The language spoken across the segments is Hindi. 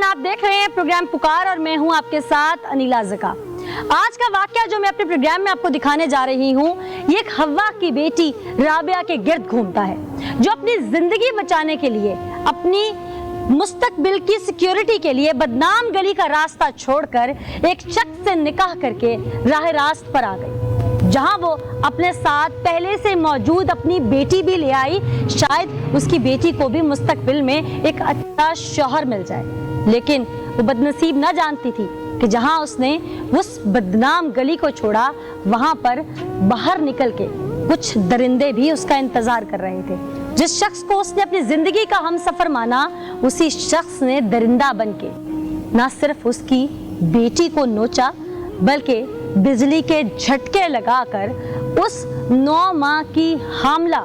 आप देख रहे हैं प्रोग्राम पुकार और मैं हूं आपके साथ अनीला ज़का। आज का वाकया जो मैं अपने प्रोग्राम में आपको दिखाने जा रही हूं, ये एक हव्वा की बेटी राबिया के गिर्द घूमता है, जो अपनी जिंदगी बचाने के लिए, अपनी मुस्तकबिल की सिक्योरिटी के लिए बदनाम गली का रास्ता छोड़कर एक शख्स से निकाह करके राह रास्त पर आ गई, जहां वो अपने साथ पहले से मौजूद अपनी बेटी भी ले आई। शायद उसकी बेटी को भी मुस्तकबिल में एक अच्छा शौहर मिल जाए, लेकिन वो बदनसीब न जानती थी कि जहां उसने उस बदनाम गली को छोड़ा, वहां पर बाहर निकल के कुछ दरिंदे भी उसका इंतजार कर रहे थे। जिस शख्स को उसने अपनी जिंदगी का हमसफर माना, उसी शख्स ने दरिंदा बनके ना सिर्फ उसकी बेटी को नोचा, बल्कि बिजली के झटके लगाकर उस 9 माह की हामला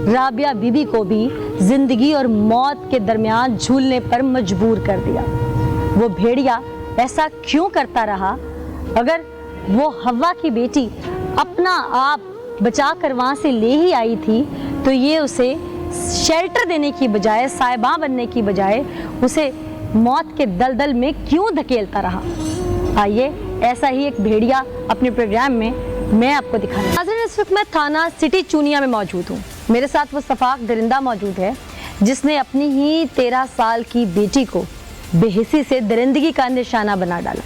राबिया बीबी को भी जिंदगी और मौत के दरमियान झूलने पर मजबूर कर दिया। वो भेड़िया ऐसा क्यों करता रहा? अगर वो हव्वा की बेटी अपना आप बचा कर वहां से ले ही आई थी, तो ये उसे शेल्टर देने की बजाय, साहिबा बनने की बजाय उसे मौत के दलदल में क्यों धकेलता रहा? आइए ऐसा ही एक भेड़िया अपने प्रोग्राम में मैं आपको दिखाना। नाज़रीन, इस वक्त मैं थाना सिटी चूनिया में मौजूद हूँ। मेरे साथ वो सफाक दरिंदा मौजूद है, जिसने अपनी ही 13 साल की बेटी को बेहिसी से दरिंदगी का निशाना बना डाला।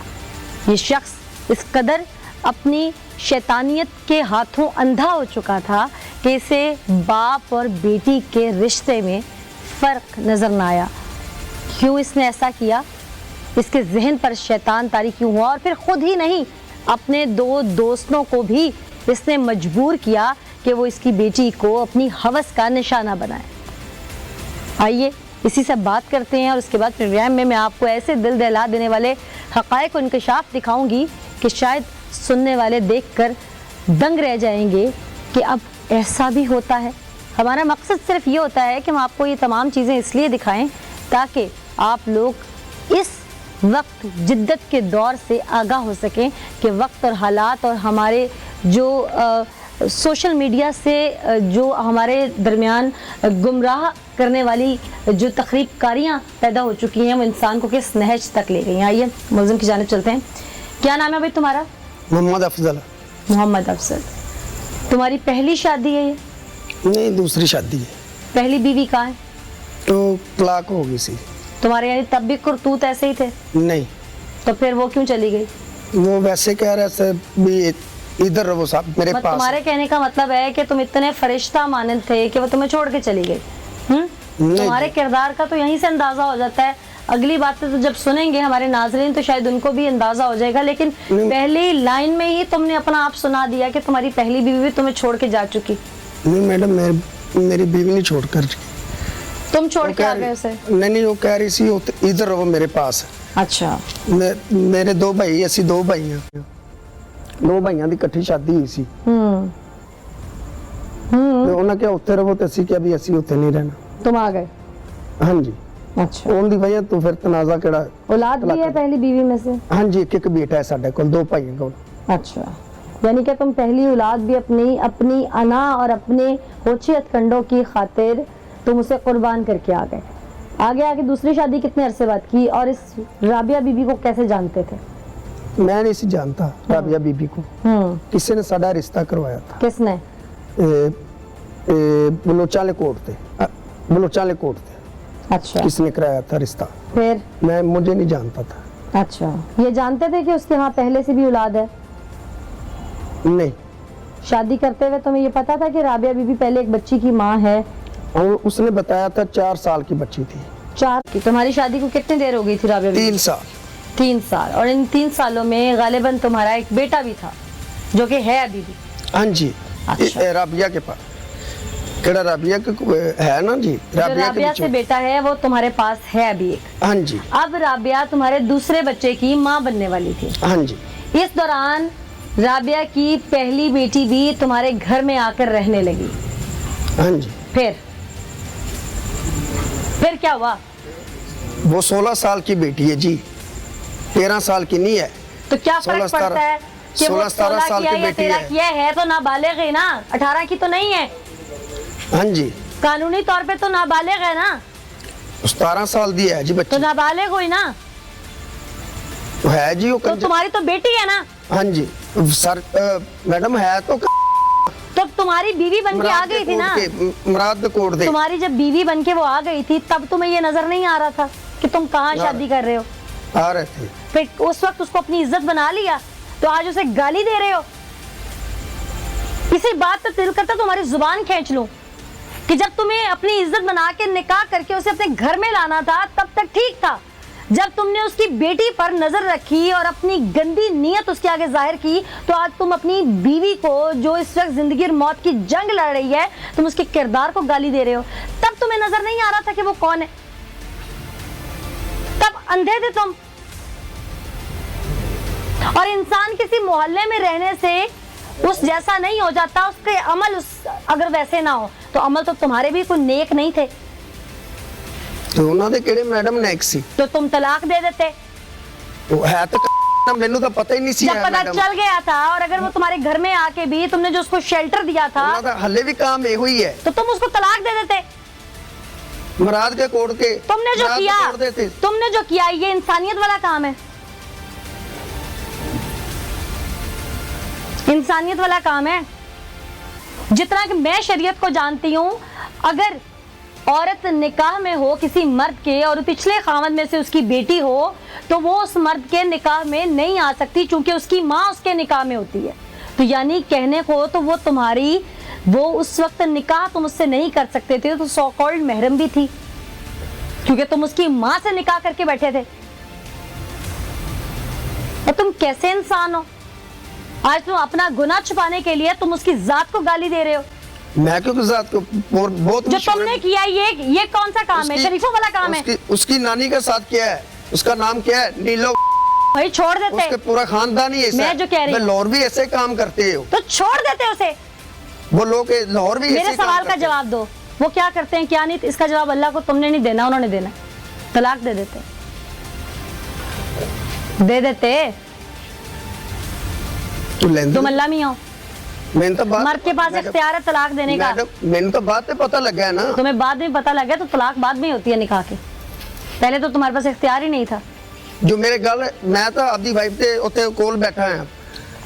ये शख्स इस कदर अपनी शैतानियत के हाथों अंधा हो चुका था कि इसे बाप और बेटी के रिश्ते में फ़र्क नज़र न आया। क्यों इसने ऐसा किया? इसके जहन पर शैतान तारी क्यों हुआ? और फिर खुद ही नहीं, अपने 2 दोस्तों को भी इसने मजबूर किया कि वो इसकी बेटी को अपनी हवस का निशाना बनाए। आइए इसी से बात करते हैं और उसके बाद प्रोग्राम में मैं आपको ऐसे दिल दहला देने वाले हक़ाइक़ और इंकशाफ दिखाऊंगी कि शायद सुनने वाले देखकर दंग रह जाएंगे कि अब ऐसा भी होता है। हमारा मकसद सिर्फ ये होता है कि हम आपको ये तमाम चीज़ें इसलिए दिखाएं ताकि आप लोग इस वक्त जिद्दत के दौर से आगाह हो सकें कि वक्त और हालात और हमारे जो सोशल मीडिया से जो हमारे दरमियान गुमराह करने वाली जो तकरीबकारियाँ पैदा हो चुकी हैं, वो इंसान को किस नहज तक ले गई हैं। आइए मुल्ज़िम की जानिब चलते हैं। क्या नाम है भाई तुम्हारा? मोहम्मद अफजल। मोहम्मद अफजल। तुम्हारी पहली शादी है ये? नहीं, दूसरी शादी है। पहली बीवी कहाँ है? तो तलाक हो गई सी। तुम्हारे यानी तब भी करतूत ऐसे ही थे? नहीं। तो फिर वो क्यों चली गई? वो वैसे कह रहे थे भी इधर रहो साहब मेरे पास। तुम्हारे कहने का मतलब है कि तुम इतने फरिश्ता मानंद थे कि वो तुम्हें छोड़ के चली गई? तुम्हारे किरदार का तो यहीं से अंदाजा हो जाता है। अगली बातें तो जब सुनेंगे हमारे नाज़रीन तो शायद उनको भी अंदाजा हो जाएगा, लेकिन पहली लाइन में ही तुमने अपना आप सुना दिया कि तुम्हारी पहली बीवी भी तुम्हें छोड़ के जा चुकी। नहीं मैडम, मेरी बीवी नहीं छोड़ कर। तुम छोड़ के आ गए उसे? नहीं, वो कह रही सी इधर रहो मेरे पास। अच्छा। मेरे 2 भाई, असी 2 भाई हैं। 2 भाइयों की इकट्ठी शादी हुई सी। उन्होंने क्या उत्ते रहो, तो असी क्या भी असी उत्ते नहीं रहना। तुम आ गए? हाँ जी। अच्छा। उनकी वजह तो फिर तनाजा केड़ा। औलाद भी है पहली बीवी में से? हाँ जी, एक बेटा है साडे कोल, 2 भाइयों कोल। अच्छा, यानी कि तुम पहली औलाद भी अपनी अना और अपने होशियत खंडों की खातिर तुम उसे कुर्बान करके आ गए। आगे दूसरी शादी कितने अरसे बाद की, और इस राबिया बीबी को कैसे जानते थे? मैं नहीं सी जानता राबिया बीबी को। किसी ने साडा रिश्ता करवाया था। किसने? बलोचाले कोट थे। अच्छा। किसने कराया था रिश्ता? फिर? मुझे नहीं जानता था। अच्छा, ये जानते थे कि उसके यहाँ पहले से भी औलाद है? नहीं। शादी करते हुए तुम्हें ये पता था कि राबिया बीबी पहले एक बच्ची की माँ है? और उसने बताया था 4 साल की बच्ची थी। 4 की? तुम्हारी शादी को कितनी देर हो गई थी राबिया बीबी? 3 साल। 3 साल। और इन 3 सालों में गालिबन तुम्हारा एक बेटा भी था जो कि है अभी भी? हाँ जी। अच्छा। राबिया के पास केड़ा राबिया है ना जी। राबिया से बेटा है वो तुम्हारे पास है अभी एक? हाँ जी। अब राबिया तुम्हारे दूसरे बच्चे की माँ बनने वाली थी? हाँ जी। इस दौरान राबिया की पहली बेटी भी तुम्हारे घर में आकर रहने लगी? हाँ जी। फिर क्या हुआ? वो 16 साल की बेटी है जी, 13 साल की नहीं है। तो क्या फर्क पड़ता है कि वो 16 साल की बेटी है तो नाबालिग है ना, 18 की तो नहीं है। हाँ जी। कानूनी तौर पे तो नाबालिग है ना। 17 साल दी है जी बच्ची। तो नाबालिग हुई ना। है जी वो तो तुम्हारी तो बेटी है ना, हाँ जी सर मैडम है तो तो तुम्हारी बीवी बन के आ गई थी ना, मुराद कोट दे। तुम्हारी जब बीवी बन के वो आ गई थी तब तुम्हें ये नजर नहीं आ रहा था कि तुम कहाँ शादी कर रहे हो? आ रहे थे। फिर उस वक्त उसको अपनी इज्जत बना लिया तो आज उसे गाली दे रहे हो। इसी बात पर दिल करता तुम्हारी जुबान खींच लूं कि जब तुम्हें अपनी इज्जत बना के निकाह करके उसे अपने घर में लाना था तब तक ठीक था, जब तुमने उसकी बेटी पर नजर रखी और अपनी गंदी नीयत उसके आगे जाहिर की तो आज तुम अपनी बीवी को जो इस वक्त जिंदगी और मौत की जंग लड़ रही है, तुम उसके किरदार को गाली दे रहे हो। तब तुम्हें नजर नहीं आ रहा था कि वो कौन है, तब अंधे थे तुम। और इंसान किसी मोहल्ले में रहने से उस जैसा नहीं हो जाता, उसके अमल अगर वैसे ना हो तो अमल तो तुम्हारे भी कोई नेक नहीं थे तो उन्होंने केड़े मैडम नेक सी तो तुम तलाक दे देते। वो है तो मैंने तो पता ही नहीं सी जब पता चल गया था और अगर वो तुम्हारे घर में आके भी तुमने जो उसको शेल्टर दिया था हले भी काम ये हुई है तो तुम उसको तलाक दे देते। मुराद के कोट के तुमने जो किया ये इंसानियत वाला काम है, इंसानियत वाला काम है। जितना कि मैं शरीयत को जानती हूँ, अगर औरत निकाह में हो किसी मर्द के और पिछले खावंद में से उसकी बेटी हो तो वो उस मर्द के निकाह में नहीं आ सकती क्योंकि उसकी माँ उसके निकाह में होती है। तो यानी कहने को तो वो तुम्हारी वो उस वक्त निकाह तुम उससे नहीं कर सकते थे, तो सो कॉल्ड महरम भी थी क्योंकि तुम उसकी माँ से निकाह करके बैठे थे। और तुम कैसे इंसान हो? आज तुम अपना गुनाह छुपाने के लिए तुम उसकी जात को गाली दे रहे हो। मैं क्यों जात को बहुत जो तुमने किया ये कौन सा काम है? शरीफों वाला काम है। उसकी नानी का साथ क्या है, उसका नाम क्या है? नीलो। भाई छोड़ देते, उसके पूरा खानदान ही ऐसा है। मैं जो कह रही हूं लाहौर भी ऐसे काम करते हो तो छोड़ देते उसे। वो लोग लाहौर भी मेरे सवाल का जवाब दो, वो क्या करते हैं क्या नहीं? इसका जवाब अल्लाह को तुमने नहीं देना, उन्होंने देना। तलाक दे देते, दे देते। तुम अल्लाह में हो, मर्द के पास इख्तियार है तलाक देने का। मैंने तो बात में पता लगा है ना। तुम्हें बाद में पता लग गया तो तलाक बाद में होती है निकाह के, पहले तो तुम्हारे पास इख्तियार ही नहीं था। जो मेरे गल मैं तो अपनी वाइफ ते उत्ते कोल बैठा है,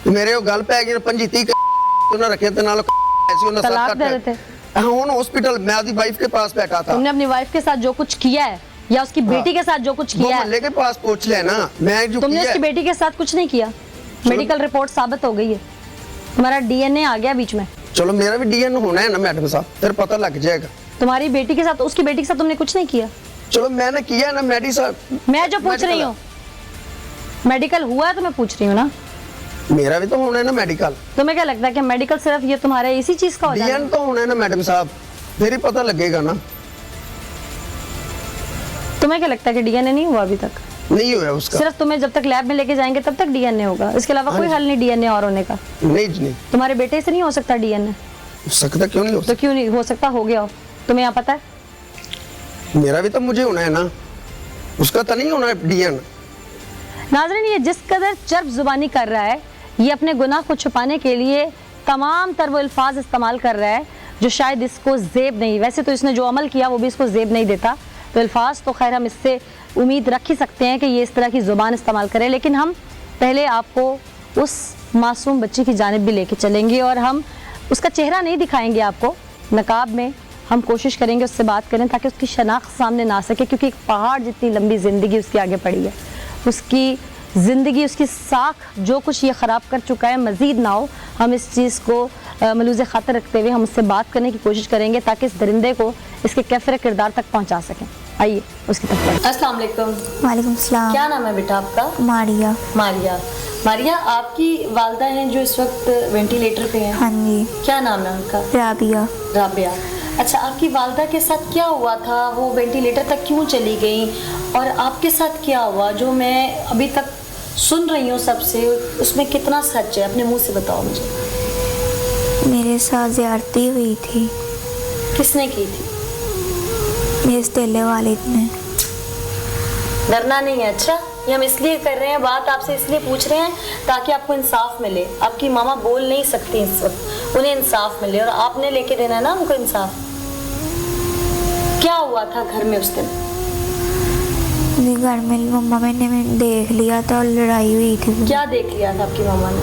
मेरे वो गल पै गई 25-30 उन्होंने रखे ते नाल ऐसी उन्होंने तलाक दे देते। हुन हॉस्पिटल मैं अपनी वाइफ के पास बैठा था। तुमने अपनी वाइफ के साथ जो कुछ किया है या उसकी बेटी के साथ जो कुछ किया है, मोहल्ले के पास पूछ लेना। मैं जो तुमने उसकी बेटी के साथ कुछ नहीं किया, मेडिकल रिपोर्ट साबित हो गई है, तुम्हारा डीएनए आ गया बीच में। चलो मेरा भी डीएनए होना है ना मैडम साहब, फिर पता लग जाएगा। तुम्हारी बेटी के साथ उसकी बेटी के साथ तुमने कुछ नहीं किया। चलो मैंने किया ना मेडिकल। मैं जो पूछ रही हूँ मेडिकल हुआ है तो मैं पूछ रही हूँ ना, मेरा भी तो होना है ना मेडिकल। तुम्हें क्या लगता है कि मेडिकल सिर्फ ये तुम्हारे इसी चीज का हो जाएगा? डीएनए तो होना है ना मैडम साहब, फिर ही पता लगेगा ना। तुम्हें क्या लगता है कि डीएनए नहीं हुआ अभी तक? नहीं हुआ उसका, सिर्फ तुम्हें जब तक लैब में लेके जाएंगे तब तक डीएनए होगा, इसके अलावा कोई हल नहीं डीएनए और होने का। नहीं तुम्हारे बेटे से नहीं हो सकता डीएनए? हो सकता, क्यों नहीं हो सकता? तो क्यों नहीं हो सकता? हो गया हो, तुम्हें यहाँ पता है? मेरा भी तो मुझे होना है ना, उसका तो नहीं होना डीएनए। नाज़रीन, ये जिस कदर चर्ब जुबानी कर रहा है, ये अपने गुनाह को छुपाने के लिए तमाम तर वो अल्फाज इस्तेमाल कर रहा है जो शायद इसको ज़ेब नहीं, वैसे तो इसने जो अमल किया वो भी इसको ज़ेब नहीं देता, तो अल्फाज तो खैर हम इससे उम्मीद रख ही सकते हैं कि ये इस तरह की ज़ुबान इस्तेमाल करे। लेकिन हम पहले आपको उस मासूम बच्ची की जानिब भी लेके चलेंगे और हम उसका चेहरा नहीं दिखाएंगे आपको, नकाब में हम कोशिश करेंगे उससे बात करें ताकि उसकी शनाख्त सामने ना सके, क्योंकि एक पहाड़ जितनी लंबी ज़िंदगी उसके आगे पड़ी है। उसकी ज़िंदगी, उसकी साख जो कुछ ये ख़राब कर चुका है मज़ीद ना हो। हम इस चीज़ को मलूज़ ख़ातर रखते हुए हम उससे बात करने की कोशिश करेंगे ताकि इस दरिंदे को इसके कैफर किरदार तक पहुँचा सकें। आइए उसकी तरफ। अस्सलाम वालेकुम। वालेकुम सलाम। क्या नाम है बेटा आपका? मारिया। मारिया। मारिया, आपकी वालदा हैं जो इस वक्त वेंटिलेटर पे हैं? हाँ जी। क्या नाम है उनका? राबिया। राबिया। अच्छा, आपकी वालदा के साथ क्या हुआ था? वो वेंटिलेटर तक क्यों चली गई और आपके साथ क्या हुआ जो मैं अभी तक सुन रही हूँ सबसे, उसमें कितना सच है? अपने मुंह से बताओ मुझे। मेरे साथ ज़्यादती हुई थी। किसने की थी? मेरे सतीले वालिद ने। डरना नहीं है। अच्छा, ये हम इसलिए कर रहे हैं, बात आपसे इसलिए पूछ रहे हैं ताकि आपको इंसाफ मिले। आपकी मामा बोल नहीं सकती इस वक्त, उन्हें इंसाफ मिले और आपने लेके देना है ना उनको इंसाफ। क्या हुआ था घर में उस दिन? घर में मम्मा मैंने देख लिया था और लड़ाई हुई थी। क्या देख लिया था आपकी मामा ने?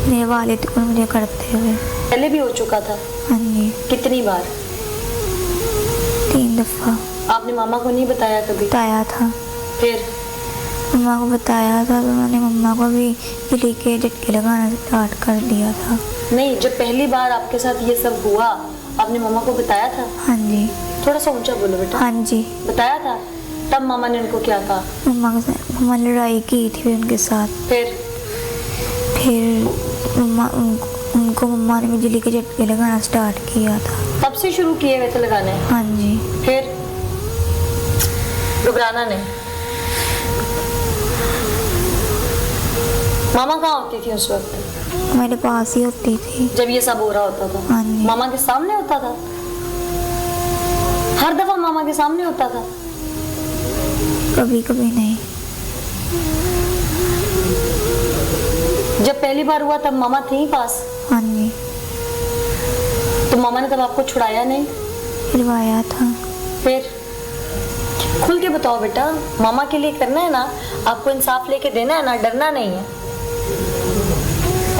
मेरे वालिद को मुझे करते हुए। पहले भी हो चुका था? हाँ जी, कितनी बार? 3 दफ़ा। आपने मामा को नहीं बताया कभी? बताया था। फिर? मम्मा को बताया था तो मैंने मम्मा को भी बिजली के झटके लगाना स्टार्ट कर दिया था। नहीं, जब पहली बार आपके साथ ये सब हुआ आपने मामा को बताया था? हाँ जी। थोड़ा सा ऊंचा बोलो बेटा। हाँ जी, बताया था। तब मामा ने उनको क्या कहा? मम्मा लड़ाई की थी उनके साथ। फिर मम्मा उनको मम्मा ने बिजली के झटके लगाना स्टार्ट किया था। तब से शुरू किए वैसे लगाने? हाँ जी। फिर घबराना नहीं। मामा कहाँ होती थी उस वक्त? मेरे पास ही होती थी जब ये सब हो रहा होता था? हाँ जी। मामा के सामने होता था? हर दफा मामा के सामने होता था? कभी कभी नहीं। जब पहली बार हुआ तब मामा थी पास? हाँ जी। तो मामा ने तब आपको छुड़ाया नहीं? फिरवाया था। फिर खुल के बताओ बेटा, मामा के लिए करना है ना, आपको इंसाफ लेके देना है ना, डरना नहीं है।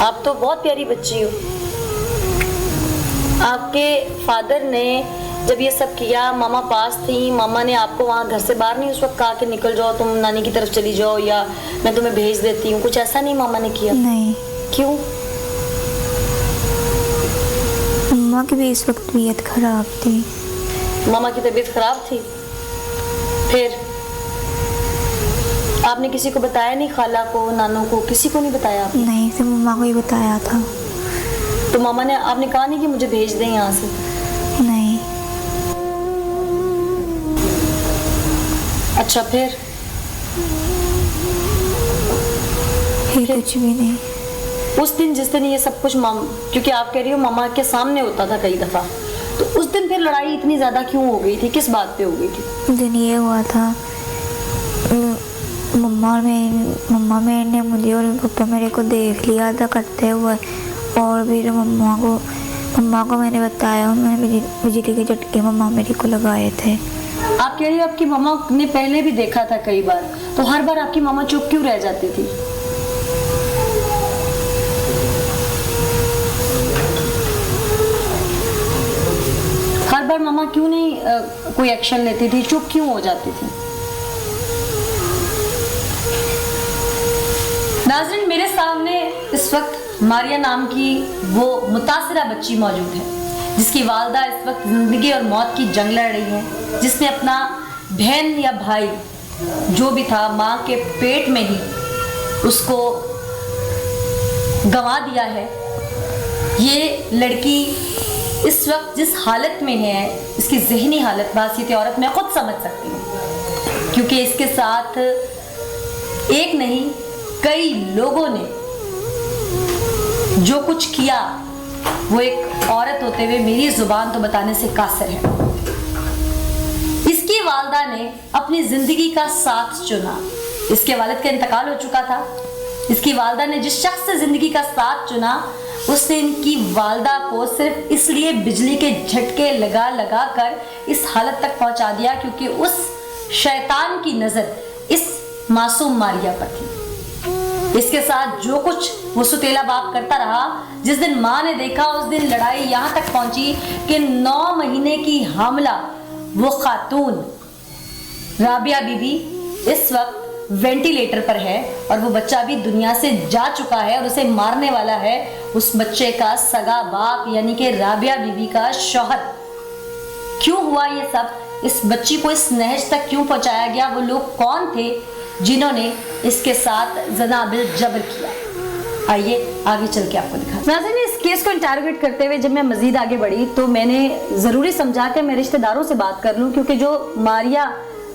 आप तो बहुत प्यारी बच्ची हो। आपके फादर ने जब ये सब किया, मामा पास थी, मामा ने आपको वहाँ घर से बाहर नहीं उस वक्त कहा कि निकल जाओ, तुम नानी की तरफ चली जाओ या मैं तुम्हें भेज देती हूँ, कुछ ऐसा नहीं मामा ने किया? नहीं। क्यों? मम्मा की भी इस वक्त तबीयत खराब थी। मामा की तबीयत खराब थी? फिर आपने किसी को बताया नहीं? खाला को, नानों को, किसी को नहीं बताया आपने? नहीं, सिर्फ मम्मा को ही बताया था। तो मामा ने, आपने कहा नहीं कि मुझे भेज दें यहाँ से? नहीं। अच्छा, फिर कुछ भी नहीं। उस दिन जिस दिन ये सब कुछ क्योंकि आप कह रही हो मामा के सामने होता था कई दफा, तो उस दिन फिर लड़ाई इतनी ज्यादा क्यों हो गई थी? किस बात पे हो गई थी? उस दिन ये हुआ था, मम्मा ने मुझे और पापा मेरे को देख लिया था करते हुए, और फिर मम्मा को मैंने बताया, मैंने बिजली के झटके मम्मा मेरे को लगाए थे। आप कह रही हो आपकी मामा ने पहले भी देखा था कई बार, तो हर बार आपकी मामा चुप क्यों रह जाती थी? हर बार मामा क्यों नहीं कोई एक्शन लेती थी, चुप क्यों हो जाती थी? नाज़रीन, मेरे सामने इस वक्त मारिया नाम की वो मुतासिरा बच्ची मौजूद है जिसकी वालदा इस वक्त जिंदगी और मौत की जंग लड़ रही है, जिसने अपना बहन या भाई जो भी था माँ के पेट में ही उसको गंवा दिया है। ये लड़की इस वक्त जिस हालत में है, इसकी ज़हनी हालत, बासियत औरत मैं खुद समझ सकती हूँ, क्योंकि इसके साथ एक नहीं कई लोगों ने जो कुछ किया वो एक औरत होते हुए मेरी जुबान तो बताने से कासिर है। इसकी वालदा ने अपनी जिंदगी का साथ चुना। इसके वालिद का इंतकाल हो चुका था। इसकी वालदा ने जिस शख्स से जिंदगी का साथ चुना, उसने इनकी वालदा को सिर्फ इसलिए बिजली के झटके लगा लगा कर इस हालत तक पहुंचा दिया क्योंकि उस शैतान की नजर इस मासूम मारिया पर थी। इसके साथ जो कुछ वो सुतेला बाप करता रहा, जिस दिन माँ ने देखा उस दिन लड़ाई यहाँ तक पहुंची कि 9 महीने की हामला वो खातून राबिया बीबी इस वक्त वेंटिलेटर पर है और वो बच्चा भी दुनिया से जा चुका है और उसे मारने वाला है उस बच्चे का सगा बाप यानी कि राबिया बीबी का शौहर। क्यों हुआ ये सब? इस बच्ची को इस नहज तक क्यों पहुंचाया गया? वो लोग कौन थे जिन्होंने इसके साथ जना बिल जबर किया? आइए आगे चल के आपको दिखा। नाज़रीन, इस केस को इंटरोगेट करते हुए जब मैं मजीद आगे बढ़ी तो मैंने ज़रूरी समझा कि मैं रिश्तेदारों से बात कर लूँ, क्योंकि जो मारिया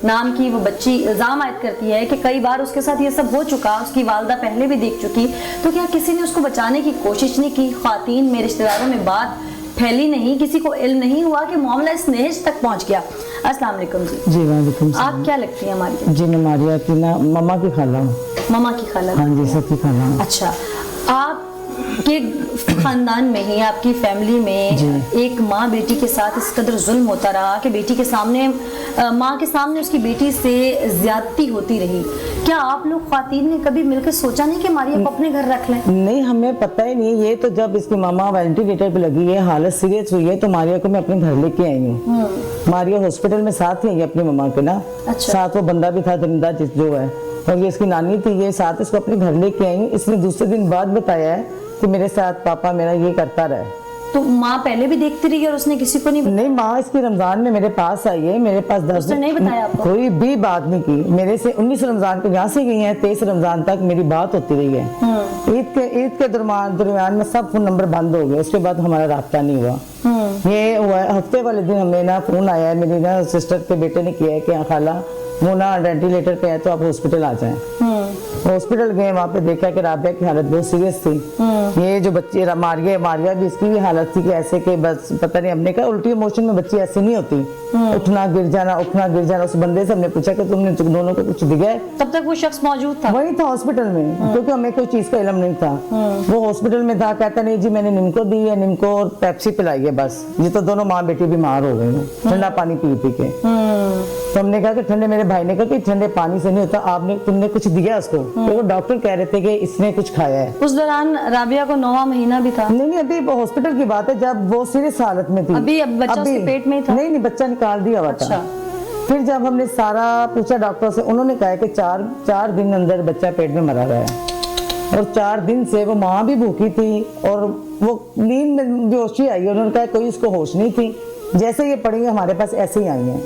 नाम की वो बच्ची इल्ज़ाम आयद करती है कि कई बार उसके साथ ये सब हो चुका, उसकी वालदा पहले भी देख चुकी, तो क्या किसी ने उसको बचाने की कोशिश नहीं की? ख्वातीन में रिश्तेदारों में बात फैली नहीं, किसी को इल्म नहीं हुआ कि मामला इस नहज तक पहुंच गया? अस्सलाम वालेकुम जी। जी वालेकुम सलाम। आप क्या लगती हैं मारिया? जी मैं मारिया की ना मम्मा की खाला हूँ। मामा की खाला? हाँ जी, सबकी खाला हूँ। अच्छा, आप कि खानदान में ही, आपकी फैमिली में एक माँ बेटी के साथ इस कदर जुल्म होता रहा कि बेटी के सामने, माँ के सामने उसकी बेटी से ज्यादती होती रही। क्या आप लोग ख्वातीन ने कभी मिलकर सोचा नहीं कि मारिया को अपने घर रख लें? नहीं, हमें पता ही नहीं। ये तो जब इसकी मामा वेंटिलेटर पे लगी है, हालत सीरियस हुई है, तो मारिया को मैं अपने घर लेके आई हूँ। मारिया हॉस्पिटल में साथ ही आई अपनी मामा के ना। अच्छा। साथ वो बंदा भी था जमींदार जो है, और ये इसकी नानी थी, ये साथ इसको अपने घर लेके आई। इसने दूसरे दिन बाद बताया है कि मेरे साथ पापा मेरा ये करता रहा। तो माँ पहले भी देखती रही और उसने किसी को नहीं बताया? नहीं, माँ इसकी रमजान में मेरे पास आई है, मेरे पास 10 उसने नहीं बताया आपको? कोई भी बात नहीं की मेरे से। 19 रमजान को यहाँ से गई है, 23 रमजान तक मेरी बात होती रही है। ईद के दरमियान में सब फोन नंबर बंद हो गए, उसके बाद हमारा रास्ता नहीं हुआ। ये हुआ हफ्ते वाले दिन हमें ना फोन आया है, मेरी ना सिस्टर के बेटे ने किया है कि खाला वो ना वेंटिलेटर पे है तो आप हॉस्पिटल आ जाएं। हॉस्पिटल गए, वहाँ पे देखा कि राबिया की हालत बहुत सीरियस थी। ये जो बच्चे मारिया भी, इसकी भी हालत थी कि ऐसे कि बस पता नहीं, हमने कहा उल्टी मोशन में बच्ची ऐसी नहीं होती, उठना गिर जाना। उस बंदे से हमने पूछा कि तुमने दोनों को कुछ दिया है? तब तक वो शख्स मौजूद था? वही था हॉस्पिटल में, क्योंकि हमें कोई चीज का इल्म नहीं था। वो हॉस्पिटल में था, कहता नहीं जी मैंने निम्को दी है, निम्को और पेप्सी पिलाई है बस। ये तो दोनों माँ बेटी बीमार हो गई हैं ठंडा पानी पी पी के। तो हमने कहा कि ठंडे, मेरे भाई ने कहा कि ठंडे पानी से नहीं होता, तुमने कुछ दिया उसको? तो वो डॉक्टर कह रहे थे कि इसने कुछ खाया है। उस दौरान राबिया को 9वां महीना भी था? नहीं, अभी हॉस्पिटल की बात है, जब वो सीरियस हालत में थी। अभी बच्चा उसके पेट में ही था? नहीं, बच्चा निकाल दिया हुआ था। फिर जब हमने सारा पूछा डॉक्टर से, उन्होंने कहा कि 4 दिन अंदर बच्चा पेट में मरा रहा है। और 4 दिन से वो माँ भी भूखी थी और वो नींद में बेहोशी आई। उन्होंने कहा कोई उसको होश नहीं थी, जैसे ये पड़ी हमारे पास ऐसे ही आई है।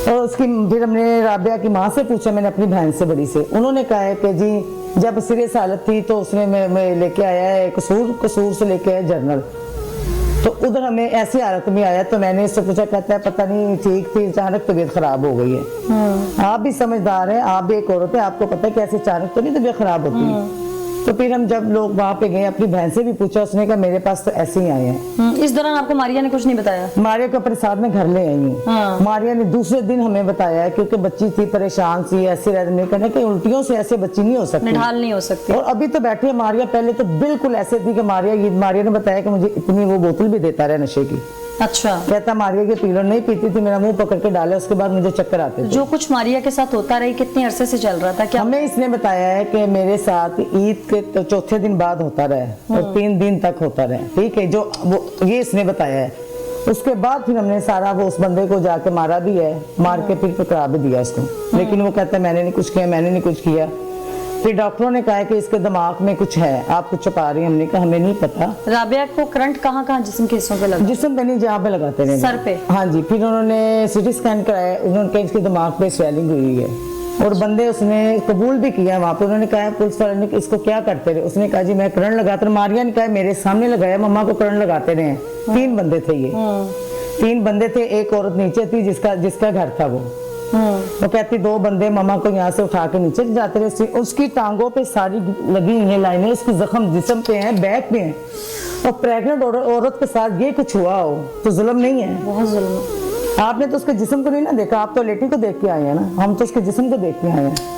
और उसकी फिर हमने राबिया की माँ से पूछा, मैंने अपनी बहन से बड़ी से, उन्होंने कहा है कि जी जब सीरियस हालत थी तो उसने मैं लेके आया है कसूर से लेके आया जर्नल। तो उधर हमें ऐसी हालत में आया, तो मैंने इससे पूछा, कहता है पता नहीं ठीक थी, अचानक तबीयत खराब हो गई है। आप भी समझदार हैं, आप भी एक औरत है, आपको पता है कि ऐसे अचानक तो नहीं तबीयत खराब होती है। तो फिर हम जब लोग वहाँ पे गए, अपनी बहन से भी पूछा, उसने कहा मेरे पास तो ऐसे ही आए हैं। इस दौरान आपको मारिया ने कुछ नहीं बताया? मारिया को अपने साथ में घर ले आई हूँ। मारिया ने दूसरे दिन हमें बताया, क्योंकि बच्ची थी परेशान सी, ऐसे रहने कहना कि उल्टियों से ऐसे बच्ची नहीं हो सकती, निढाल नहीं हो सकती। और अभी तो बैठी है मारिया, पहले तो बिल्कुल ऐसे थी कि मारिया ने बताया कि मुझे इतनी वो बोतल भी देता रहा नशे की। अच्छा। कहता मारिया के पी लो, नहीं पीती थी, मेरा मुंह पकड़ के डाले, उसके बाद मुझे चक्कर आते थे। जो कुछ मारिया के साथ होता रही, कितने अरसे से चल रहा था? क्या हमें इसने बताया है कि मेरे साथ ईद के तो चौथे दिन बाद होता रहा और 3 दिन तक होता रहा, ठीक है, जो वो ये इसने बताया है। उसके बाद फिर हमने सारा वो उस बंदे को जाके मारा भी है, मार के फिर पकड़ा भी दिया उसको, लेकिन वो कहता है मैंने नहीं कुछ किया। फिर डॉक्टरों ने कहा कि इसके दिमाग में कुछ है, आप कुछ छुपा रही हैं। हमने कहा हमें नहीं पता। राबिया को करंट कहाँ जिस्म के हिस्सों पे लगा? जिस्म पे नहीं, जहाँ पे लगाते रहे, सर पे। हाँ जी। फिर उन्होंने सिटी स्कैन कराया, उन्होंने कहा इसके दिमाग पे स्वेलिंग हुई है, और बंदे उसने कबूल भी किया वहाँ पे। उन्होंने कहा पुलिस वाले ने इसको क्या करते रहे? उसने कहा जी मैं करंट लगाता। मारिया ने कहा मेरे सामने लगाया, मम्मा को करंट लगाते रहे। 3 बंदे थे ये, 3 बंदे थे, एक औरत नीचे थी जिसका घर था वो कहती 2 बंदे मम्मा को यहाँ से उठा के नीचे जाते रहे। उसकी टांगों पे सारी लगी हुई है लाइनें, उसकी जख्म जिस्म पे हैं, बैक पे हैं, और प्रेग्नेंट औरत के साथ ये कुछ हुआ हो तो जुल्म नहीं है? बहुत जुल्म। आपने तो उसके जिस्म को नहीं ना देखा, आप तो लेटी को देख के आए हैं ना, हम तो उसके जिस्म को देख के आए हैं।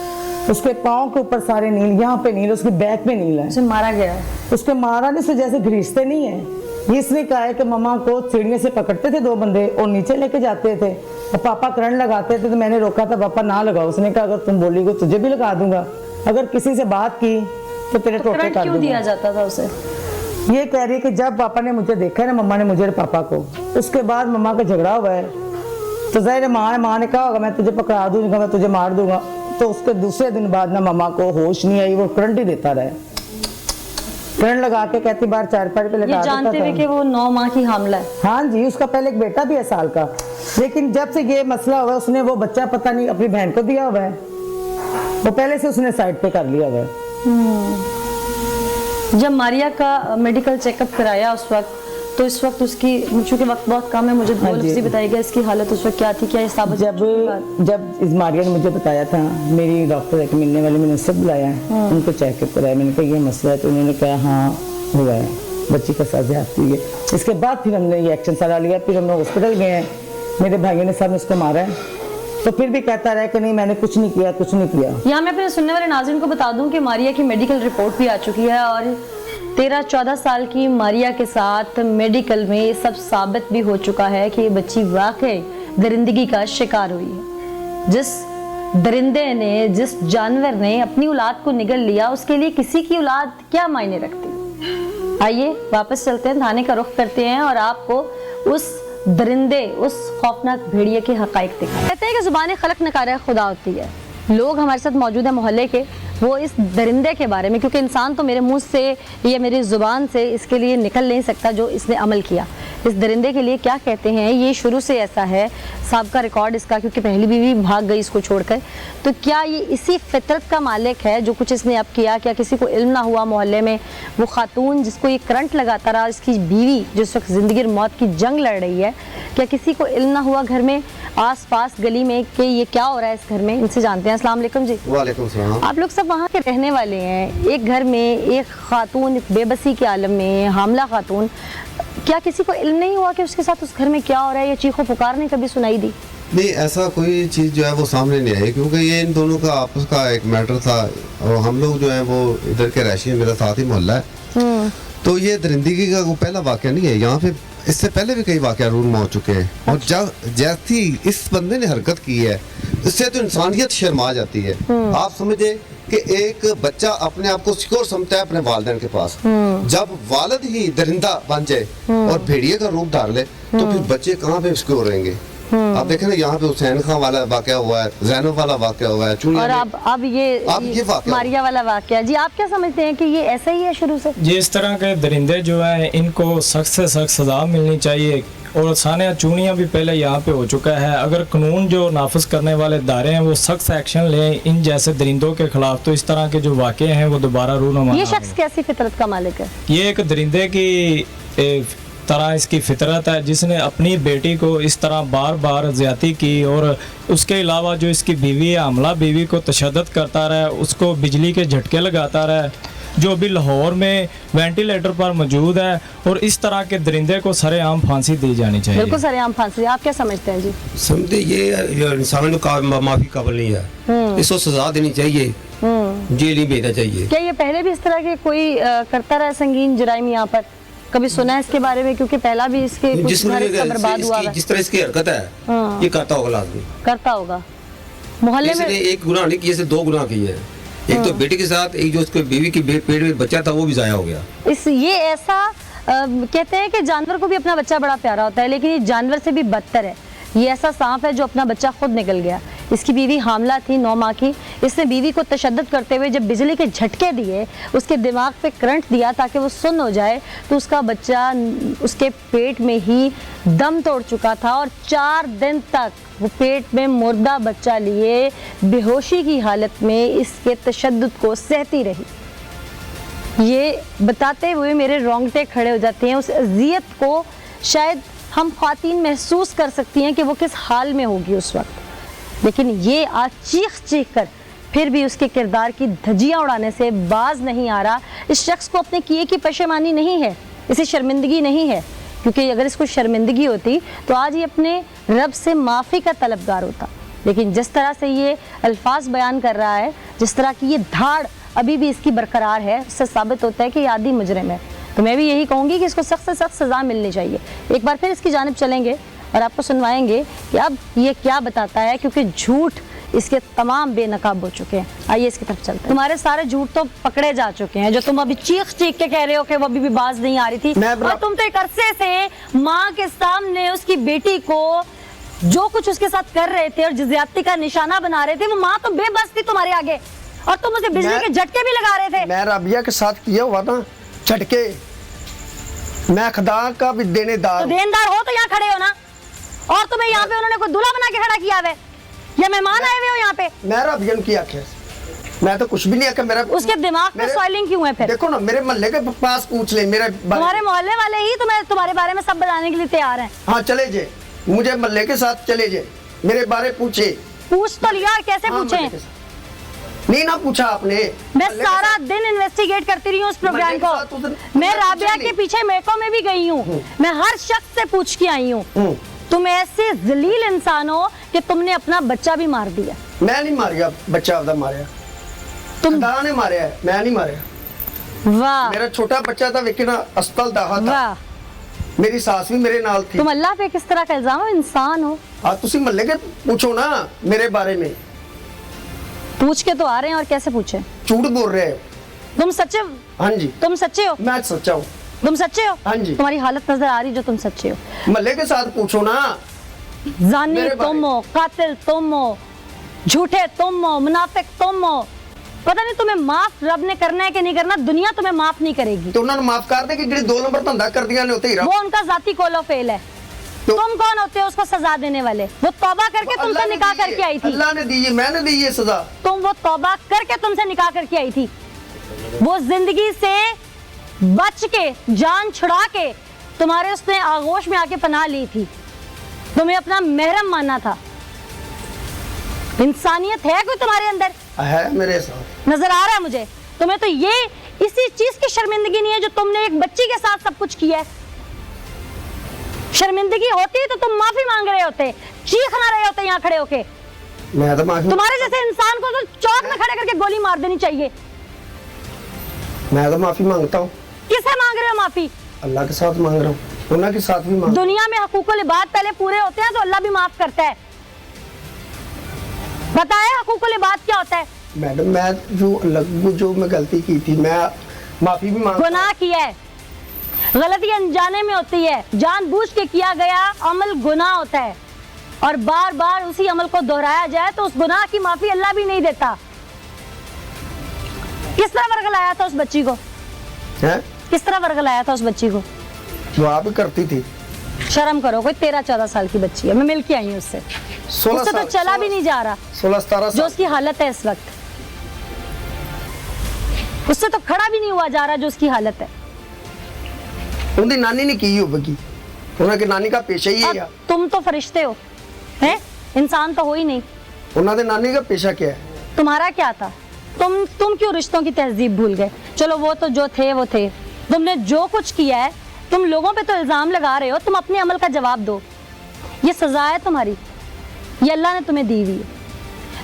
उसके पाँव के ऊपर सारे नील, यहाँ पे नील, उसकी बैक पे नील है। उसे मारा गया है? उसके मारा नहीं, जैसे घसीटते नहीं है। इसने कहा है कि मम्मा को सीढ़ियों से पकड़ते थे 2 बंदे और नीचे लेके जाते थे, और पापा करंट लगाते थे, तो मैंने रोका था, पापा ना लगाओ। उसने कहा अगर तुम बोली तुझे भी लगा दूंगा, अगर किसी से बात की तो तेरे टोटे काट दूंगा। क्यों दिया जाता था उसे? ये कह रही है कि जब पापा ने मुझे देखा है ना, मम्मा ने मुझे और पापा को, उसके बाद मम्मा का झगड़ा हुआ है, तो जाहिर माँ ने कहा होगा मैं तुझे पकड़ा दूंगा, मैं तुझे मार दूंगा। तो उसके दूसरे दिन बाद ना मम्मा को होश नहीं आई, वो करंट ही देता रहा, करंट लगा के कहती बार 4 पे लगा, जानते हुए कि वो 9 माह की हामला है। हाँ जी, उसका पहले एक बेटा भी है साल का, लेकिन जब से ये मसला हुआ उसने वो बच्चा पता नहीं अपनी बहन को दिया हुआ है, वो पहले से उसने साइड पे कर लिया हुआ है। जब मारिया का मेडिकल चेकअप कराया उस वक्त, तो इस वक्त उसकी, चूंकि वक्त बहुत कम है, मुझे 2 लफ्ज़ बताइएगा इसकी हालत उस वक्त क्या थी, क्या हिसाब? जब इस मारिया ने मुझे बताया था, मेरी डॉक्टर एक मिलने वाले मैंने सब बुलाया, उनको चेकअप कराया, मैंने कहा ये मसला है, तो उन्होंने कहा हाँ हुआ है, बच्ची का साथ ज्यादती है। इसके बाद फिर हमने ये एक्शन सारा लिया, फिर हम लोग हॉस्पिटल गए हैं, मेरे भाइयों ने सब उसको मारा है, तो फिर भी कहता रहा कि नहीं मैंने कुछ नहीं किया। यहाँ मैं अपने सुनने वाले नाज़रीन को बता दूं कि मारिया की मेडिकल रिपोर्ट भी आ चुकी है, और 13-14 साल की मारिया के साथ मेडिकल में ये सब साबित भी हो चुका है कि ये बच्ची वाकई दरिंदगी का शिकार हुई है। जिस दरिंदे ने, जिस जानवर ने अपनी औलाद को निगल लिया, उसके लिए किसी की औलाद क्या मायने रखती है। आइए वापस चलते हैं, थाने का रुख करते हैं और आपको उस दरिंदे, उस खौफनाक भेड़िए के हकाइक दिखाएं। कहते हैं कि जुबान खलक नकार खुदा होती है। लोग हमारे साथ मौजूद हैं मोहल्ले के, वो इस दरिंदे के बारे में, क्योंकि इंसान तो मेरे मुंह से या मेरी ज़ुबान से इसके लिए निकल नहीं सकता जो इसने अमल किया। इस दरिंदे के लिए क्या कहते हैं, ये शुरू से ऐसा है, साबिका रिकॉर्ड इसका, क्योंकि पहली बीवी भाग गई इसको छोड़कर। तो क्या ये इसी फितरत का मालिक है जो कुछ इसने अब किया? क्या किसी को इल्म ना हुआ मोहल्ले में? वो खातून जिसको ये करंट लगाता रहा, इसकी बीवी जो इस वक्त ज़िंदगी और मौत की जंग लड़ रही है, क्या किसी को इल्म ना हुआ घर में, आस पास गली में, कि ये क्या हो रहा है इस घर में? इनसे जानते हैं। अस्सलाम वालेकुम जी। वालेकुम सलाम। आप लोग सब वहाँ के रहने वाले हैं। एक घर में एक खातून बेबसी के आलम में, हामला खातून, क्या किसी को इल्म नहीं हुआ कि उसके साथ उस घर में क्या हो रहा है? या चीखों पुकार नहीं कभी सुनाई दी? नहीं, ऐसा कोई चीज़ जो है वो सामने नहीं आई, क्योंकि ये इन दोनों का आपस का एक मैटर था और हम लोग जो है वो इधर के रैशी, मेरा साथ ही मोहल्ला है, तो ये दरिंदगी का वो पहला वाक़या नहीं है। यहाँ पे इससे पहले भी कई वाक़या रूम हो चुके हैं और जब जैसी इस बंदे ने हरकत की है, इससे तो इंसानियत शर्मा जाती है। आप समझे कि एक बच्चा अपने आप को सिक्योर समझता है अपने वालिदैन के पास, जब वालिद ही दरिंदा बन जाए और भेड़िए का रूप धार ले, तो फिर बच्चे कहाँ पे सिक्योर रहेंगे? आप देखें ना, यहाँ पे हुसैन खां वाला वाक़या हुआ है, जैनब वाला वाक़या हुआ है, और अब ये मारिया वाला वाक़या। जी आप क्या समझते हैं कि ये ऐसा ही है शुरू से? जी, इस तरह के दरिंदे जो हैं इनको सख्त से सख्त सज़ा मिलनी चाहिए और सानिया चूनियाँ भी पहले यहाँ पे हो चुका है। अगर कानून जो नाफिज करने वाले इदारे हैं वो सख्त एक्शन लें इन जैसे दरिंदों के खिलाफ, तो इस तरह के जो वाक़े हैं वो दोबारा रूनुमा। ये शख्स कैसी फितरत का मालिक है? ये एक दरिंदे की तरह इसकी फितरत है, जिसने अपनी बेटी को इस तरह बार बार ज़्यादती की और उसके अलावा जो इसकी बीवी है, हमला बीवी को तशद्दुद करता रहा, उसको बिजली के झटके लगाता रहा, जो अभी लाहौर में वेंटिलेटर पर मौजूद है। और इस तरह के दरिंदे को सरेआम फांसी दी जानी चाहिए। बिल्कुल सरेआम फांसी। आप क्या समझते हैं जी? समझे ये इंसान का माफी काबिल नहीं है, इसको सजा देनी चाहिए, जेल नहीं भेजना चाहिए। क्या ये पहले भी इस तरह के कोई करता रहा संगीन जुराइम यहाँ पर? कभी सुना है इसके बारे में? क्योंकि पहला भी इसके कुछ घर इसका बर्बाद हुआ है। जिस तरह इसकी हरकत है ये करता होगा, लाजमी करता होगा। मोहल्ले में एक गुनाह नहीं किए, दो गुनाह किए हैं। एक तो बेटे के साथ, एक जो उसके बीवी की पेट में बच्चा था वो भी जाया हो गया। ये ऐसा कहते हैं कि जानवर को भी अपना बच्चा बड़ा प्यारा होता है, लेकिन ये जानवर से भी बदतर है। ये ऐसा सांप है जो अपना बच्चा खुद निकल गया। इसकी बीवी हामला थी 9 माह की। इसने बीवी को तशद्दुद करते हुए जब बिजली के झटके दिए, उसके दिमाग पे करंट दिया ताकि वो सुन्न हो जाए, तो उसका बच्चा उसके पेट में ही दम तोड़ चुका था और 4 दिन तक वो पेट में मुर्दा बच्चा लिए बेहोशी की हालत में इसके तशद्दुद को सहती रही। ये बताते हुए मेरे रोंगटे खड़े हो जाते हैं। उस अज़ियत को शायद हम ख़वातीन महसूस कर सकती हैं कि वो किस हाल में होगी उस वक्त, लेकिन ये आज चीख चीख कर फिर भी उसके किरदार की धज्जियाँ उड़ाने से बाज नहीं आ रहा। इस शख्स को अपने किए की पशेमानी नहीं है, इसे शर्मिंदगी नहीं है, क्योंकि अगर इसको शर्मिंदगी होती तो आज ये अपने रब से माफ़ी का तलबगार होता। लेकिन जिस तरह से ये अल्फाज बयान कर रहा है, जिस तरह की ये धाड़ अभी भी इसकी बरकरार है, उससे साबित होता है कि ये आदी मुजरिम है। तो मैं भी यही कहूँगी कि इसको सख्त से सख्त सज़ा मिलनी चाहिए। एक बार फिर इसकी जानिब चलेंगे और आपको सुनवाएंगे कि अब ये क्या बताता है, क्योंकि झूठ इसके तमाम बेनकाब हो चुके हैं। आइए इसकी तरफ चलते हैं। तुम्हारे सारे झूठ तो पकड़े जा चुके हैं, जो तुम अभी चीख चीख के कह रहे हो कि वो अभी भी बाज नहीं आ रही थी। और तुम तो एक अरसे से माँ के सामने उसकी बेटी को जो कुछ उसके साथ कर रहे थे और ज्यादती का निशाना बना रहे थे, वो माँ तो बेबस थी तुम्हारे आगे, और तुम उसे बिजली के झटके भी लगा रहे थे। मैं राबिया के साथ किया हुआ ना झटके, मैं खुदा का भी देनेदार। तो देनदार हो तो यहाँ खड़े हो ना, और तुम्हें यहाँ पे उन्होंने कोई दूल्हा बना के खड़ा किया है या मेहमान आए हुए हो यहाँ पे? मैं राबिया की आखिर मैं तो कुछ भी नहीं आकर मेरा उसके दिमाग में सॉइलिंग क्यों है फिर? देखो ना, मेरे मोहल्ले के पास पूछ ले, मेरे तुम्हारे मोहल्ले वाले ही तुम्हें तुम्हारे बारे में सब बताने के लिए तैयार हैं। हाँ चले जे, मुझे मोहल्ले के साथ चले जे, मेरे बारे पूछे। पूछ तो लिया, कैसे पूछे? नहीं ना पूछा आपने। मैं सारा दिन इन्वेस्टिगेट करती रही हूँ उस प्रोग्राम को। मैं राबिया के पीछे मेको में भी गई हूँ, मैं हर शख्स से पूछ के आई हूँ। तुम ऐसे जलील इंसान हो कि तुमने अपना बच्चा भी मार दिया। मैं नहीं मारिया बच्चा, मारिया तुम ने मारे है, मैं नहीं मारे। वाह मेरा छोटा बच्चा था वेखना अस्पताल दाखिल था, वाह। मेरी सास भी मेरे नाल थी। तुम अल्लाह पे किस तरह का इल्जाम हो, इंसान हो। आज तुसी महल्ले के पूछो ना मेरे बारे में, पूछ के तो आ रहे हैं, और कैसे पूछे? झूठ बोल रहे हो। तुम सच्चे? हाँ जी तुम सच्चे हो? मैं सच्चा हूँ। तुम सच्चे हो? हाँ जी। तुम्हारी हालत नजर आ रही जो तुम सच्चे हो। महल्ले के साथ पूछो ना। जानी मेरे बारे तुम हो, कातिल तुम हो, झूठे तुम हो, मुनाफिक तुम हो। पता नहीं तुम्हें माफ रब ने करना है कि नहीं करना, दुनिया तुम्हें माफ नहीं करेगी। तो उन्होंने माफ कर दे कि जेडी 2 नंबर धंधा कर दिया ने उत्ते ही रहो। वो उनका जाती कोलो फेल है। तो- तुम कौन होते हो उसको सजा देने वाले? वो तौबा करके तुमसे अल्लाह ने निकाह दी है, करके आई थी। अल्लाह ने दी है, मैंने दी है सजा। तुम वो तौबा करके तुमसे निकाह करके आई थी। वो जिंदगी से बच के, जान छुड़ा के तुम्हारे उसने आगोश में आके पनाह ली थी, तुम्हें अपना महरम माना था। इंसानियत है कोई तुम्हारे अंदर? है मेरे साथ। नजर आ रहा है मुझे। तुम्हें तो ये इसी चीज की शर्मिंदगी नहीं है जो तुमने एक बच्ची के साथ सब कुछ किया है। शर्मिंदगी होती तो तुम माफी मांग रहे होते, चीख ना रहे होते यहाँ खड़े होके। मैं तो माफी, तुम्हारे जैसे इंसान को तो चौक में खड़े करके गोली मार देनी चाहिए। मैं तो माफी मांगता हूँ। किससे मांग रहे हो माफी? अल्लाह के साथ मांग रहा हूँ, उन्हीं के साथ भी मांग। दुनिया में हकूकुल इबाद पहले पूरे होते हैं तो अल्लाह भी माफ करता है। बताए हकूकुल इबाद क्या होता है? मैडम मैं जो मैं गलती की थी मैं माफी भी मांग। गुनाह किया है, गलती अनजाने में होती है, जानबूझ के किया गया अमल गुनाह होता है, और बार बार उसी अमल को दोहराया जाए तो उस गुनाह की माफी अल्लाह भी नहीं देता। किस तरह वर्गलाया था उस बच्ची को? है किस तरह वर्गलाया था उस बच्ची को? जो आप करती थी। शर्म करो, कोई 13-14 साल की बच्ची है, मैं मिल के आई हूँ उससे। 16 उससे तो साल चला भी नहीं जा रहा 16-17 जो साल। उसकी हालत है इस वक्त। उससे तो खड़ा भी नहीं हुआ जा रहा जो उसकी हालत है। उनकी नानी ने की होगी, उन्होंने नानी का पेशा ही है। अब तुम तो फरिश्ते हो, हैं? इंसान तो हो ही नहीं। उन्होंने नानी का पेशा क्या है? तुम्हारा क्या था? तुम क्यों रिश्तों की तहजीब भूल गए? चलो वो तो जो थे वो थे, तुमने जो कुछ किया है, तुम लोगों पे तो इल्जाम लगा रहे हो, तुम अपने अमल का जवाब दो। ये सजा है तुम्हारी, ये अल्लाह ने तुम्हें दी हुई है।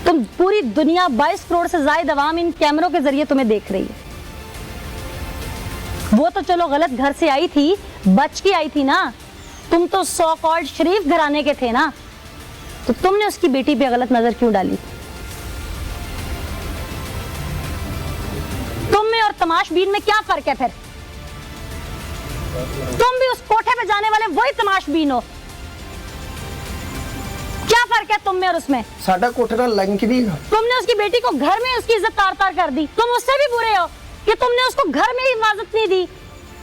तुम पूरी दुनिया 22 करोड़ से ज्यादा अवाम इन कैमरों के जरिए तुम्हें देख रही है। वो तो चलो गलत घर से आई थी, बच के आई थी ना। तुम तो सो कॉल्ड शरीफ घराने के थे ना, तो तुमने उसकी बेटी पे गलत नजर क्यों डाली? तुम में और तमाशबीन में क्या फर्क है फिर? तुम भी उस कोठे पे जाने वाले वही तमाशबीन हो। क्या फर्क है तुम में और उसमें? साडा कोठरा लंक नहीं है। तुमने उसकी बेटी को घर में उसकी इज्जत तार तार कर दी। तुम उससे भी बुरे हो कि तुमने उसको घर में हिफाजत नहीं दी,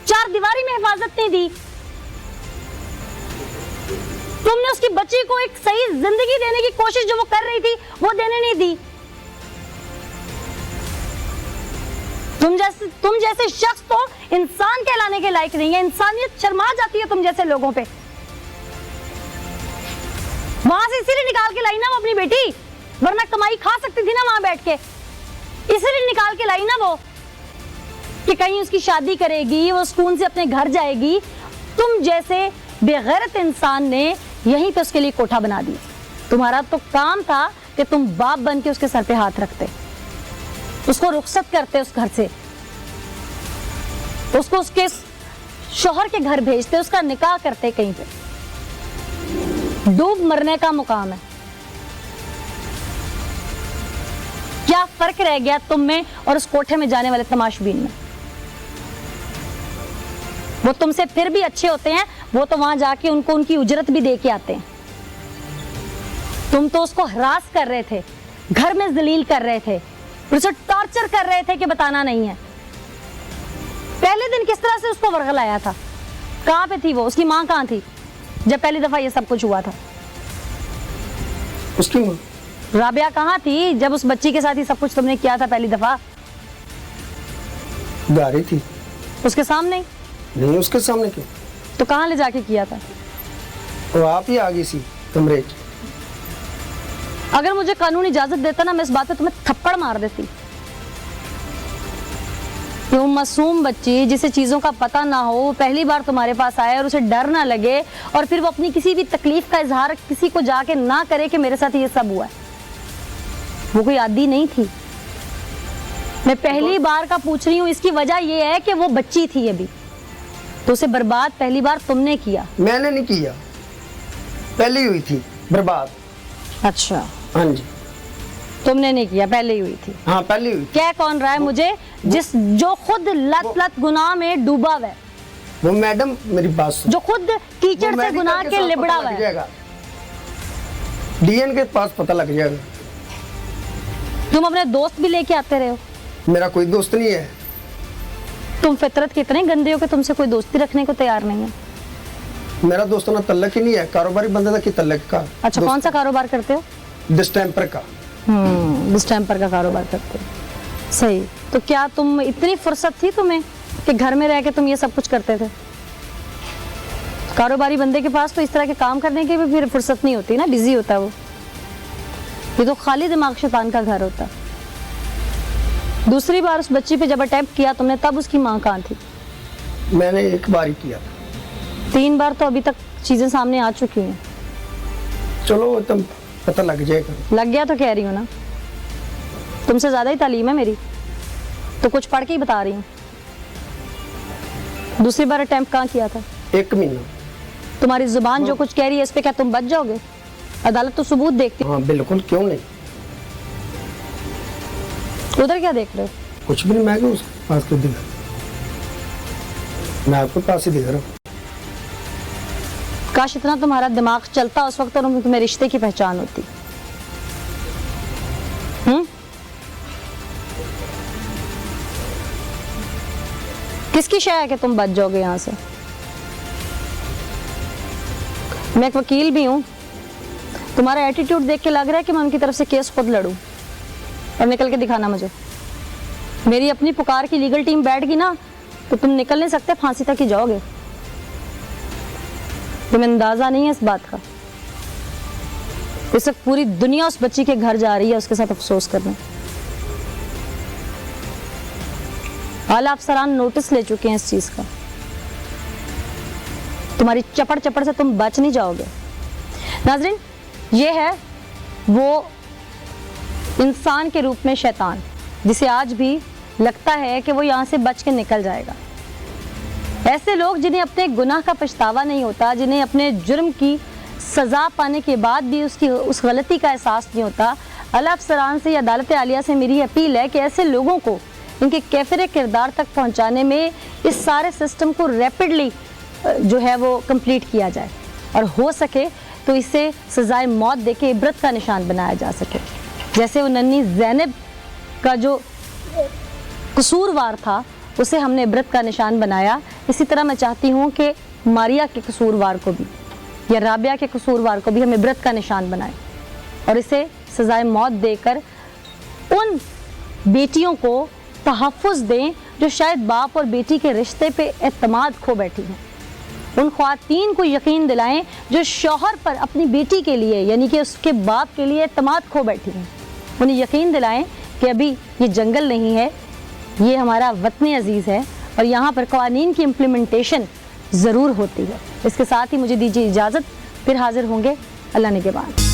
4 दीवारी में हिफाजत नहीं दी। तुमने उसकी बच्ची को एक सही जिंदगी देने की कोशिश जो वो कर रही थी वो देने नहीं दी। तुम जैसे शख्स तो इंसान कहलाने के लायक नहीं है। इंसानियत शर्मा जाती है तुम जैसे लोगों पे। वहां से इसीलिए निकाल के लाई ना वो अपनी बेटी, वरना कमाई खा सकती थी ना वहां बैठ के। इसीलिए निकाल के लाई ना वो कि कहीं उसकी शादी करेगी, वो सुकून से अपने घर जाएगी। तुम जैसे बेगैरत इंसान ने यहीं पे उसके लिए कोठा बना दिया। तुम्हारा तो काम था कि तुम बाप बन के उसके सर पे हाथ रखते, उसको रुखसत करते उस घर से, उसको उसके शौहर के घर भेजते, उसका निकाह करते। कहीं पे डूब मरने का मुकाम है। क्या फर्क रह गया तुम में और उस कोठे में जाने वाले तमाशबीन में? वो तुमसे फिर भी अच्छे होते हैं, वो तो वहां जाके उनको उनकी उजरत भी दे के आते हैं। तुम तो उसको हरास कर रहे थे, घर में जलील कर रहे थे, उसे टॉर्चर कर रहे थे कि बताना नहीं है। पहले दिन किस तरह से उसको वर्गलाया था? कहां पे थी वो? उसकी मां कहां थी जब पहली दफा ये सब कुछ हुआ था? उसकी मां राबिया कहां थी जब उस बच्ची के साथ ही सब कुछ तुमने किया था पहली दफा? गाड़ी थी। उसके सामने? नहीं उसके सामने क्यों? तो कहां ले जाके किया था? वो आप ही आ गई सी कमरे। अगर मुझे कानून इजाजत देता ना, मैं इस बात पे तुम्हें थप्पड़ मार देती। वो मासूम बच्ची जिसे चीजों का पता ना हो, वो पहली बार तुम्हारे पास आए और उसे डर ना लगे, और फिर वो अपनी किसी भी तकलीफ का इजहार किसी को जाके ना करे कि मेरे साथ ये सब हुआ है। वो कोई आदी नहीं थी, मैं पहली बार का पूछ रही हूँ, इसकी वजह ये है कि वो बच्ची थी अभी, तो उसे बर्बाद पहली बार तुमने किया। मैंने नहीं किया, पहले ही हुई थी बर्बाद। अच्छा, हाँ जी, तुमने नहीं किया, पहले ही हुई थी। हाँ पहले हुई। क्या कौन रहा है मुझे, जो खुद लत गुनाह में डूबा हुआ है, वो मैडम मेरी बात सुन, जो खुद कीचड़ से गुनाह के लिबड़ा हुआ है। डीएन के पास पता लग जाएगा। तुम अपने दोस्त भी लेके आते रहे हो। मेरा कोई दोस्त नहीं है। तुम फितरत के इतने गंदे हो कि तुमसे कोई दोस्ती रखने को तैयार नहीं है। मेरा दोस्त ना तल्लक ही नहीं है, कारोबारी बंदे की तल्लक का। अच्छा, कौन सा कारोबार करते हो? डिस्टेंपर का। डिस्टेंपर का कारोबार करते हो, सही। तो क्या तुम इतनी फुर्सत थी तुम्हें कि घर में रह के तुम ये सब कुछ करते थे? कारोबारी बंदे के पास तो इस तरह के काम करने की भी फिर फुर्सत नहीं होती ना, बिजी होता है वो। ये तो खाली दिमाग शैतान का घर होता। दूसरी बार उस बच्ची पे जब अटैम्प्ट किया तुमने, तब उसकी माँ कहाँ थी? मैंने एक बार ही किया था। 3 बार तो अभी तक चीजें सामने आ चुकी हैं। चलो तुम पता लग जाएगा। लग गया तो कह रही हूँ ना, तुमसे ज्यादा ही तालीम है मेरी, तो कुछ पढ़ के ही बता रही हूँ। दूसरी बार अटैम्प्ट कहाँ किया था? 1 महीना। तुम्हारी जुबान जो कुछ कह रही है इस पे क्या तुम बच जाओगे? अदालत तो सबूत देखती। हाँ बिल्कुल, क्यों नहीं। उधर क्या देख रहे हो? कुछ भी नहीं, मैं क्यों उसके पास क्यों दिखा, मैं आपके पास ही दिख रहा हूँ। काश इतना तुम्हारा दिमाग चलता उस वक्त और तुम्हें रिश्ते की पहचान होती। किसकी शय है कि तुम बच जाओगे यहाँ से? मैं एक वकील भी हूँ, तुम्हारा एटीट्यूड देख के लग रहा है कि मैं उनकी तरफ से केस खुद लड़ूं और निकल के दिखाना मुझे। मेरी अपनी पुकार की लीगल टीम बैठ गई ना, तो तुम निकल नहीं सकते, फांसी तक ही जाओगे। तुम्हें अंदाजा नहीं है इस बात का। इस वक्त पूरी दुनिया उस बच्ची के घर जा रही है उसके साथ अफसोस करने। आला अफसरान नोटिस ले चुके हैं इस चीज का। तुम्हारी चपड़ चपड़ से तुम बच नहीं जाओगे। नाज़रीन, ये है वो इंसान के रूप में शैतान, जिसे आज भी लगता है कि वो यहाँ से बच के निकल जाएगा। ऐसे लोग जिन्हें अपने गुनाह का पछतावा नहीं होता, जिन्हें अपने जुर्म की सज़ा पाने के बाद भी उस गलती का एहसास नहीं होता, आला अफसरान से या अदालत आलिया से मेरी अपील है कि ऐसे लोगों को इनके कैफिर किरदार तक पहुँचाने में इस सारे सिस्टम को रैपिडली जो है वो कंप्लीट किया जाए, और हो सके तो इसे सजाए मौत देके इबरत का निशान बनाया जा सके। जैसे वो नन्ही ज़ैनब का जो कसूरवार था उसे हमने इबरत का निशान बनाया, इसी तरह मैं चाहती हूँ कि मारिया के कसूरवार को भी या राबिया के कसूरवार को भी हम इबरत का निशान बनाएं और इसे सजाए मौत देकर उन बेटियों को तहफ़्फ़ुज़ दें जो शायद बाप और बेटी के रिश्ते पे एतमाद खो बैठी हैं। उन ख्वातीन को यकीन दिलाएं जो शौहर पर अपनी बेटी के लिए यानी कि उसके बाप के लिए एतमाद खो बैठी हैं। उन्हें यकीन दिलाएं कि अभी ये जंगल नहीं है, ये हमारा वतन अजीज़ है और यहाँ पर क़वानीन की इम्प्लीमेंटेशन ज़रूर होती है। इसके साथ ही मुझे दीजिए इजाज़त, फिर हाजिर होंगे अल्लाह निगहबान।